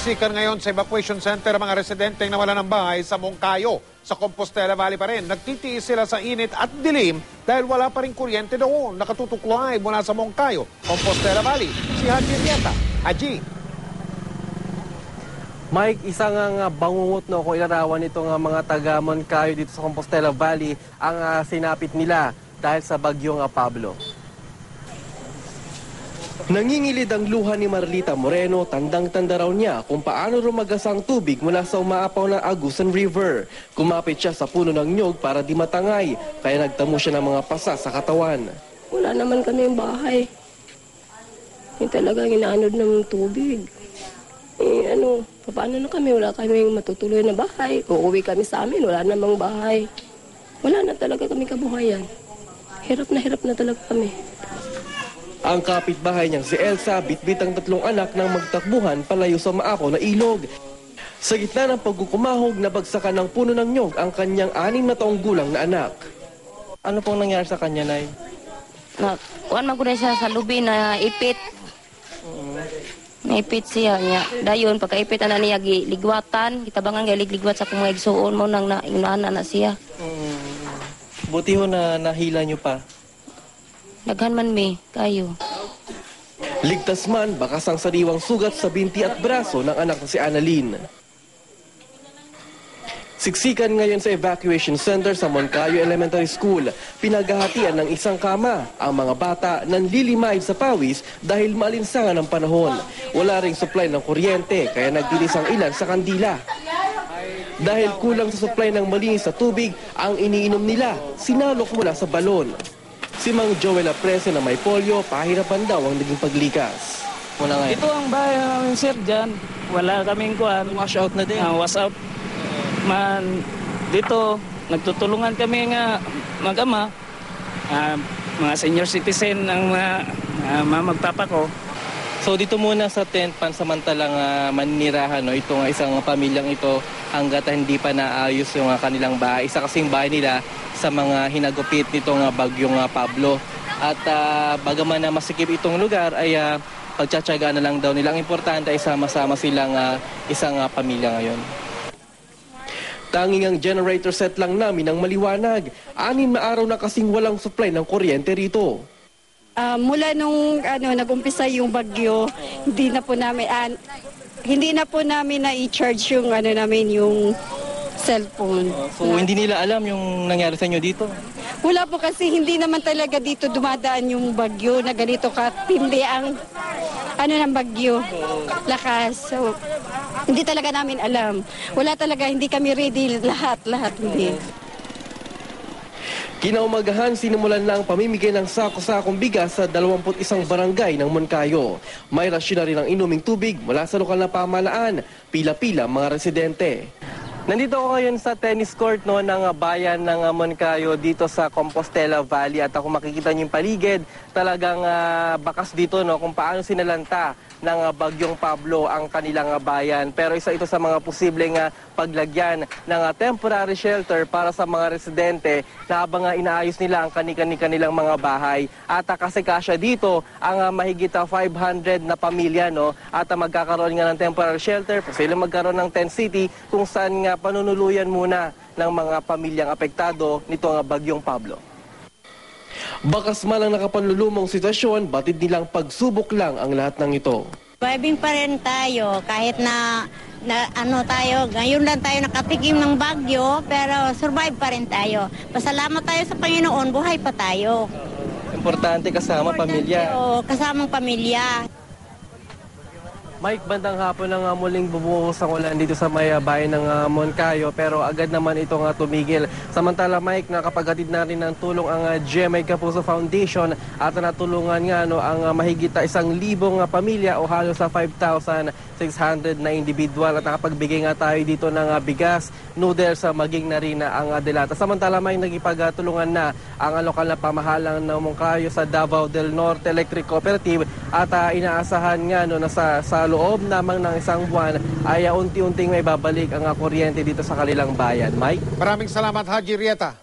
Siksikan ngayon sa evacuation center ang mga residenteng nawalan ng bahay sa Moncayo. Sa Compostela Valley pa rin, nagtitiis sila sa init at dilim dahil wala pa rin kuryente doon. Nakatutok live mula sa Moncayo, Compostela Valley, si Haji Rieta. Haji. Mike, isang bangungot kung ilarawan itong mga taga Moncayo dito sa Compostela Valley ang sinapit nila dahil sa bagyong Pablo. Nangingilid ang luha ni Marlita Moreno, tandang-tanda raw niya kung paano rumagas ang tubig mula sa umaapaw na Agusan River. Kumapit siya sa puno ng nyog para di matangay, kaya nagtamo siya ng mga pasa sa katawan. Wala naman kami yung bahay. Yung talagang inaanod ng tubig. Paano na kami? Wala kami matutuloy na bahay. Uuwi kami sa amin, wala namang bahay. Wala na talaga kami kabuhayan. Hirap na talaga kami. Ang kapitbahay niyang si Elsa, bitbit ang 3 anak ng magtakbuhan palayo sa maapaw na ilog. Sa gitna ng pagkukumahog, nabagsakan ng puno ng nyog ang kanyang 6 na taong gulang na anak. Ano pong nangyari sa kanya, Nay? Kuan man ko na siya sa lubi na ipit. Naipit siya niya. Dayon, pagkaipit na niya ligwatan, kitabangan nga ligwat sa kung mga igsuon mo nang inaana na siya. Buti ho na nahila niyo pa. Daghan man mi, kayo. Ligtas man, bakas ang sariwang sugat sa binti at braso ng anak na si Annalyn. Siksikan ngayon sa evacuation center sa Moncayo Elementary School. Pinaghahatian ng isang kama. Ang mga bata nanlilimahid sa pawis dahil maalinsangan ng panahon. Wala ring supply ng kuryente, kaya nagdilis ang ilan sa kandila. Dahil kulang sa supply ng malinis na tubig, ang iniinom nila, sinalok mula sa balon. Si Mang Joel Aprese na may polio, pahirapan daw ang naging paglikas. Ito ang bahay namin, sir, dyan. Wala kaming kuhan. Wash out na din. Wash out. Dito, nagtutulungan kami nga mag-ama. Mga senior citizen ang magpapa ko. So dito muna sa tent, pansamantalang maninirahan, itong isang pamilyang ito hanggat hindi pa naayos yung kanilang bahay. Isa kasing bahay nila sa mga hinagupit nitong bagyong Pablo. At bagaman na masikip itong lugar ay pagtsatsaga na lang daw nila. Ang importante ay sama-sama silang isang pamilya ngayon. Tanging ang generator set lang namin ang maliwanag. 6 na araw na kasing walang supply ng kuryente rito. Mula nung nag-umpisa yung bagyo, hindi na po namin na-i-charge yung yung cellphone. So hindi nila alam yung nangyari sa inyo dito? Wala po kasi hindi naman talaga dito dumadaan yung bagyo na ganito katindi ang ng bagyo, lakas. So hindi talaga namin alam. Wala talaga, hindi kami ready lahat hindi. Kinaumagahan, sinimulan na ang pamimigay ng sako-sakong bigas sa 21 barangay ng Moncayo. May rasyon na rin ang inuming tubig mula sa lokal na pamahalaan, pila-pila mga residente. Nandito ako ngayon sa tennis court ng bayan ng Moncayo dito sa Compostela Valley at kung makikita niyo yung paligid, talagang bakas dito kung paano sinalanta ng bagyong Pablo ang kanilang bayan. Pero isa ito sa mga posibleng paglagyan ng temporary shelter para sa mga residente na habang inaayos nila ang kanilang mga bahay. At kasi kasya dito ang mahigit 500 na pamilya at magkakaroon nga ng temporary shelter, sila magkaroon ng tent city kung saan nga panunuluyan muna ng mga pamilyang apektado nito ang bagyong Pablo. Bakas man ang nakapanlulumong sitwasyon, batid nilang pagsubok lang ang lahat ng ito. Surviving pa rin tayo kahit na tayo, ngayon lang tayo nakatikim ng bagyo pero survive pa rin tayo. Pasalamat tayo sa Panginoon, buhay pa tayo. Importante kasama pamilya. Kasamang pamilya. Mike, bandang hapon na muling bumuhos ang ulan dito sa may bayan ng Moncayo pero agad naman ito tumigil. Samantala Mike, nakapaghatid na rin ng tulong ang GMA Kapuso Foundation at natulungan nga ang mahigit 1,000 pamilya o halos sa 5,600 na individual at nakapagbigay nga tayo dito ng bigas, noodles, maging na rin ang delata. Samantala Mike, nagipagtulungan na ang lokal na pamahalang ng Moncayo sa Davao del Norte Electric Cooperative at inaasahan nga na sa loob namang ng 1 buwan ay unti-unting may babalik ang kuryente dito sa kanilang bayan. Mike? Maraming salamat, Haji Rieta.